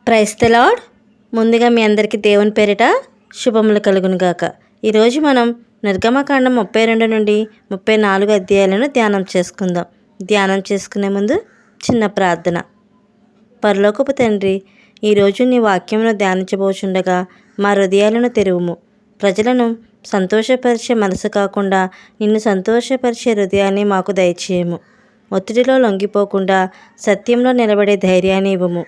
Praise the lord. ముందుగా మీ అందరికీ దేవుని పేరిట శుభములు కలుగునుగాక. ఈరోజు మనం నిర్గమకాండం 32 నుండి 34 అధ్యాయాలను ధ్యానం చేసుకుందాం. ధ్యానం చేసుకునే ముందు చిన్న ప్రార్థన. పరలోకపు తండ్రి, ఈరోజు నీ వాక్యమును ధ్యానించబోచుండగా మా హృదయాలను తెరువుము. ప్రజలను సంతోషపరిచే మనసు కాకుండా నిన్ను సంతోషపరిచే హృదయాన్ని మాకు దయచేయము. ఒత్తిడిలో లొంగిపోకుండా సత్యంలో నిలబడే ధైర్యాన్ని ఇవ్వము.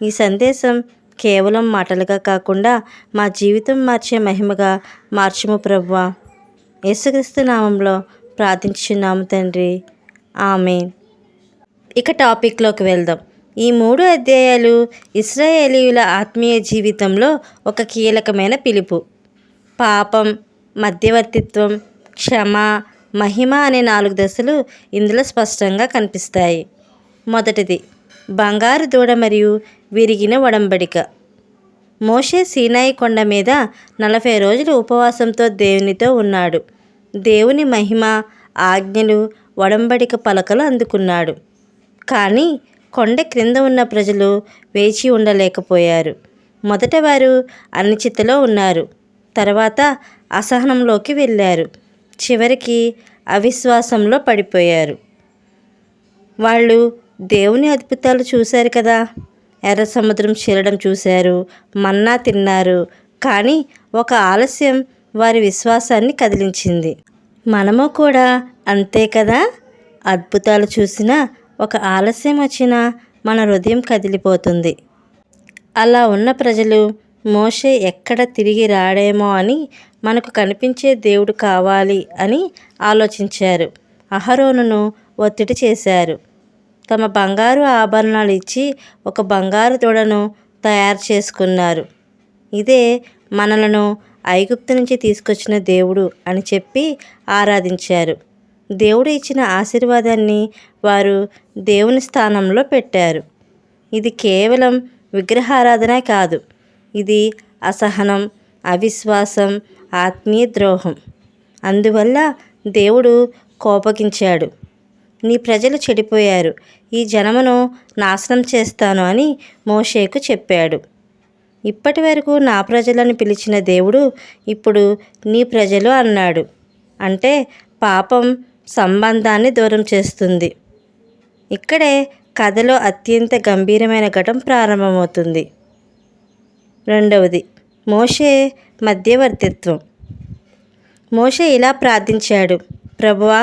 ఈ సందేశం కేవలం మాటలుగా కాకుండా మా జీవితం మార్చే మహిమగా మార్చుము ప్రభువా. యేసుక్రీస్తు నామంలో ప్రార్థించుచున్నాము తండ్రి, ఆమేన్. ఇక టాపిక్లోకి వెళ్దాం. ఈ 3 అధ్యాయాలు ఇశ్రాయేలీయుల ఆత్మీయ జీవితంలో ఒక కీలకమైన పిలుపు. పాపం, మధ్యవర్తిత్వం, క్షమ, మహిమ అనే 4 దశలు ఇందులో స్పష్టంగా కనిపిస్తాయి. మొదటిది బంగారు దూడ మరియు విరిగిన ఒడంబడిక. మోషే సీనాయి కొండ మీద 40 రోజులు ఉపవాసంతో దేవునితో ఉన్నాడు. దేవుని మహిమ, ఆజ్ఞలు, ఒడంబడిక పలకలు అందుకున్నాడు. కానీ కొండ క్రింద ఉన్న ప్రజలు వేచి ఉండలేకపోయారు. మొదట వారు అనిశ్చితలో ఉన్నారు, తర్వాత అసహనంలోకి వెళ్ళారు, చివరికి అవిశ్వాసంలో పడిపోయారు. వాళ్ళు దేవుని అద్భుతాలు చూశారు కదా, ఎర్ర సముద్రం చీలడం చూశారు, మన్నా తిన్నారు. కానీ ఒక ఆలస్యం వారి విశ్వాసాన్ని కదిలించింది. మనము కూడా అంతే కదా. అద్భుతాలు చూసినా ఒక ఆలస్యం వచ్చినా మన హృదయం కదిలిపోతుంది. అలా ఉన్న ప్రజలు మోషే ఎక్కడ తిరిగి రాడేమో అని, మనకు కనిపించే దేవుడు కావాలి అని ఆలోచించారు. అహరోనును ఒత్తిడి చేశారు. తమ బంగారు ఆభరణాలు ఇచ్చి ఒక బంగారు దూడను తయారు చేసుకున్నారు. ఇదే మనలను ఐగుప్తు నుంచి తీసుకొచ్చిన దేవుడు అని చెప్పి ఆరాధించారు. దేవుడు ఇచ్చిన ఆశీర్వాదాన్ని వారు దేవుని స్థానంలో పెట్టారు. ఇది కేవలం విగ్రహారాధన కాదు, ఇది అసహనం, అవిశ్వాసం, ఆత్మీయ ద్రోహం. అందువల్ల దేవుడు కోపగించాడు. నీ ప్రజలు చెడిపోయారు, ఈ జనమును నాశనం చేస్తాను అని మోషేకు చెప్పాడు. ఇప్పటి వరకు నా ప్రజలను పిలిచిన దేవుడు ఇప్పుడు నీ ప్రజలు అన్నాడు. అంటే పాపం సంబంధాన్ని దూరం చేస్తుంది. ఇక్కడే కథలో అత్యంత గంభీరమైన ఘటన ప్రారంభమవుతుంది. రెండవది మోషే మధ్యవర్తిత్వం. మోషే ఇలా ప్రార్థించాడు, ప్రభువా,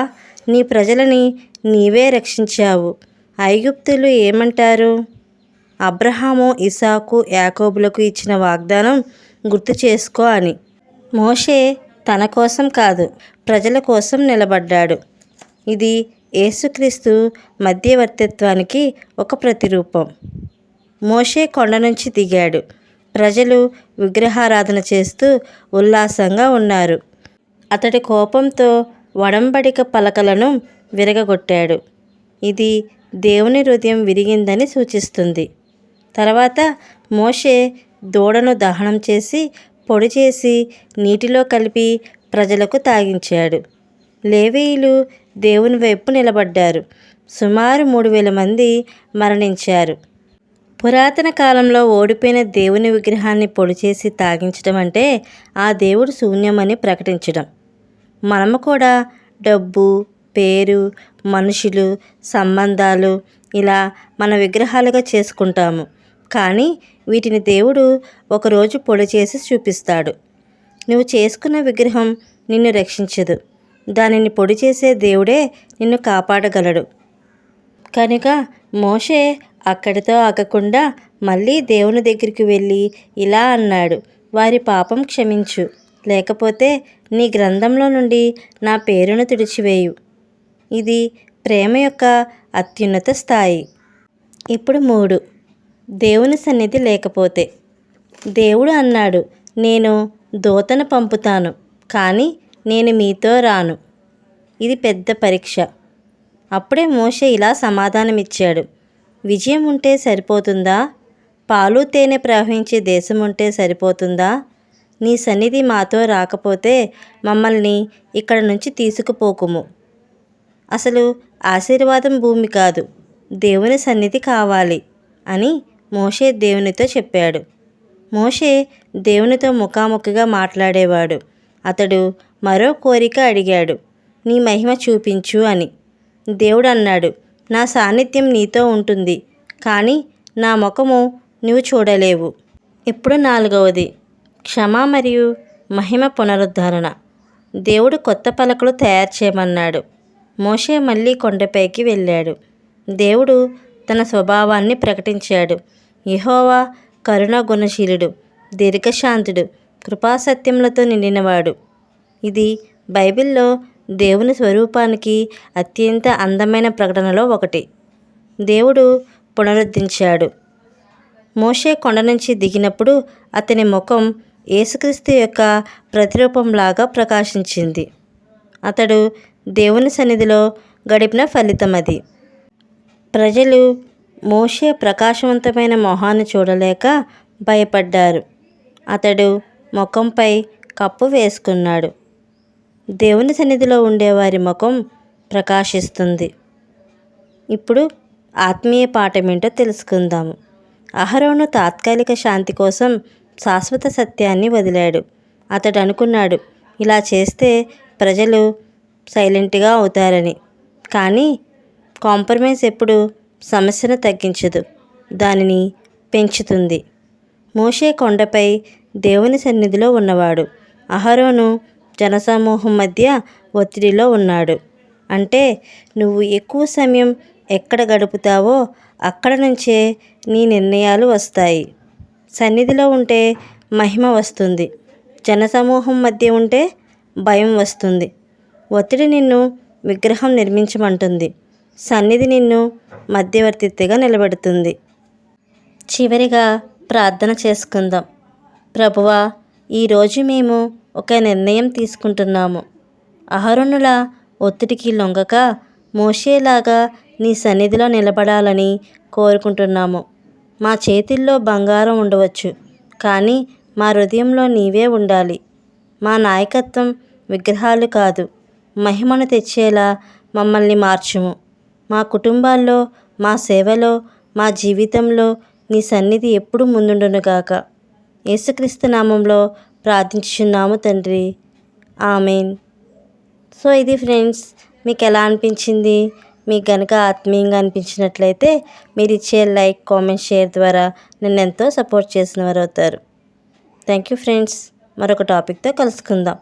నీ ప్రజలని నీవే రక్షించావు. ఐగుప్తులు ఏమంటారు? అబ్రహాము, ఇసాకు, యాకోబులకు ఇచ్చిన వాగ్దానం గుర్తు చేసుకో అని. మోషే తన కోసం కాదు, ప్రజల కోసం నిలబడ్డాడు. ఇది యేసుక్రీస్తు మధ్యవర్తిత్వానికి ఒక ప్రతిరూపం. మోషే కొండ నుంచి దిగాడు. ప్రజలు విగ్రహారాధన చేస్తూ ఉల్లాసంగా ఉన్నారు. అతడి కోపంతో ఒడంబడిక పలకలను విరగగొట్టాడు. ఇది దేవుని హృదయం విరిగిందని సూచిస్తుంది. తర్వాత మోషే దూడను దహనం చేసి పొడి చేసి నీటిలో కలిపి ప్రజలకు తాగించాడు. లేవీయులు దేవుని వైపు నిలబడ్డారు. సుమారు 3000 మంది మరణించారు. పురాతన కాలంలో ఓడిపోయిన దేవుని విగ్రహాన్ని పొడి చేసి తాగించడం అంటే ఆ దేవుడు శూన్యమని ప్రకటించడం. మనము కూడా డబ్బు, పేరు, మనుషులు, సంబంధాలు ఇలా మన విగ్రహాలుగా చేసుకుంటాము. కానీ వీటిని దేవుడు ఒకరోజు పొడి చేసి చూపిస్తాడు. నువ్వు చేసుకున్న విగ్రహం నిన్ను రక్షించదు, దానిని పొడి చేసే దేవుడే నిన్ను కాపాడగలడు. కనుక మోషే అక్కడితో ఆగకుండా మళ్ళీ దేవుని దగ్గరికి వెళ్ళి ఇలా అన్నాడు, వారి పాపం క్షమించు, లేకపోతే నీ గ్రంథంలో నుండి నా పేరును తుడిచివేయు. ఇది ప్రేమ యొక్క అత్యున్నత స్థాయి. ఇప్పుడు 3 దేవుని సన్నిధి లేకపోతే. దేవుడు అన్నాడు, నేను దూతను పంపుతాను, కానీ నేను మీతో రాను. ఇది పెద్ద పరీక్ష. అప్పుడే మోషే ఇలా సమాధానమిచ్చాడు, విజయం ఉంటే సరిపోతుందా? పాలు తేనె ప్రవహించే దేశం ఉంటే సరిపోతుందా? నీ సన్నిధి మాతో రాకపోతే మమ్మల్ని ఇక్కడ నుంచి తీసుకుపోకుము. అసలు ఆశీర్వాదం భూమి కాదు, దేవుని సన్నిధి కావాలి అని మోషే దేవునితో చెప్పాడు. మోషే దేవునితో ముఖాముఖిగా మాట్లాడేవాడు. అతడు మరో కోరిక అడిగాడు, నీ మహిమ చూపించు అని. దేవుడు అన్నాడు, నా సాన్నిధ్యం నీతో ఉంటుంది, కానీ నా ముఖము నువ్వు చూడలేవు. ఇప్పుడు 4వది, క్షమ మరియు మహిమ పునరుద్ధరణ. దేవుడు కొత్త పలకలు తయారు చేయమన్నాడు. మోషే మళ్ళీ కొండపైకి వెళ్ళాడు. దేవుడు తన స్వభావాన్ని ప్రకటించాడు. యెహోవా కరుణ గుణశీలుడు, దీర్ఘశాంతుడు, కృపాసత్యములతో నిండినవాడు. ఇది బైబిల్లో దేవుని స్వరూపానికి అత్యంత అందమైన ప్రకటనలో ఒకటి. దేవుడు పునరుద్ధరించాడు. మోషే కొండ నుంచి దిగినప్పుడు అతని ముఖం యేసుక్రీస్తు యొక్క ప్రతిరూపంలాగా ప్రకాశించింది. అతడు దేవుని సన్నిధిలో గడిపిన ఫలితం అది. ప్రజలు మోషే ప్రకాశవంతమైన మొహాన్ని చూడలేక భయపడ్డారు. అతడు ముఖంపై కప్పు వేసుకున్నాడు. దేవుని సన్నిధిలో ఉండేవారి ముఖం ప్రకాశిస్తుంది. ఇప్పుడు ఆత్మీయ పాఠమేంటో తెలుసుకుందాము. అహరోను తాత్కాలిక శాంతి కోసం శాశ్వత సత్యాన్ని వదిలాడు. అతడు అనుకున్నాడు, ఇలా చేస్తే ప్రజలు సైలెంట్గా అవుతారని. కానీ కాంప్రమైజ్ ఎప్పుడు సమస్యను తగ్గించదు, దానిని పెంచుతుంది. మోషే కొండపై దేవుని సన్నిధిలో ఉన్నవాడు. అహరోను జనసమూహం మధ్య ఒత్తిడిలో ఉన్నాడు. అంటే నువ్వు ఎక్కువ సమయం ఎక్కడ గడుపుతావో అక్కడ నుంచే నీ నిర్ణయాలు వస్తాయి. సన్నిధిలో ఉంటే మహిమ వస్తుంది, జనసమూహం మధ్య ఉంటే భయం వస్తుంది. ఒత్తిడి నిన్ను విగ్రహం నిర్మించమంటుంది, సన్నిధి నిన్ను మధ్యవర్తిత్తిగా నిలబెడుతుంది. చివరిగా ప్రార్థన చేసుకుందాం. ప్రభువా, ఈరోజు మేము ఒక నిర్ణయం తీసుకుంటున్నాము. అహరోనుల ఒత్తిడికి లొంగక మోషేలాగా నీ సన్నిధిలో నిలబడాలని కోరుకుంటున్నాము. మా చేతిల్లో బంగారం ఉండవచ్చు, కానీ మా హృదయంలో నీవే ఉండాలి. మా నాయకత్వం విగ్రహాలు కాదు, మహిమను తెచ్చేలా మమ్మల్ని మార్చుము. మా కుటుంబాల్లో, మా సేవలో, మా జీవితంలో నీ సన్నిధి ఎప్పుడు ముందుండునుగాక. యేసుక్రీస్తు నామంలో ప్రార్థించుచున్నాము తండ్రి, ఆమేన్. సో ఇది ఫ్రెండ్స్, మీకు ఎలా అనిపించింది? మీకు కనుక ఆత్మీయంగా అనిపించినట్లయితే మీరు ఇచ్చే లైక్, కామెంట్, షేర్ ద్వారా నన్ను ఎంతో సపోర్ట్ చేసిన వారు అవుతారు. Thank you friends. మరొక టాపిక్తో కలుసుకుందాం.